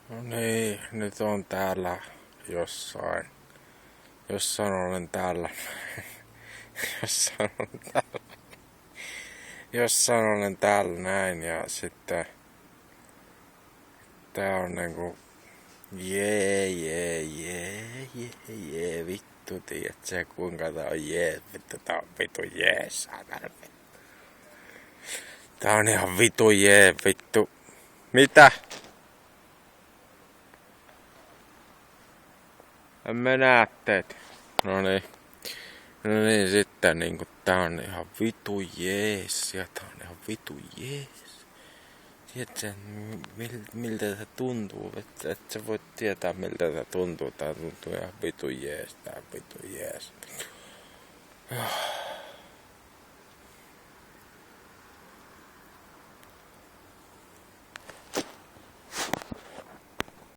No niin, nyt on täällä jossain. Jossain olen täällä. jossain olen täällä. Jossain olen täällä näin ja sitten tää on niinku jee, vittu, tiedätkö kuinka tää on vittu, tää on vitu saatana. Tää on ihan vitu vittu. Mitä? En mä näe teitä. No niin, sitten niinku tää on ihan vitu jees. Ja tää on ihan vitu jees. Tiedätkö, miltä se tuntuu? Et sä voit tietää miltä se tuntuu. Tää tuntuu ihan vitu jees. Tää on vitu jees.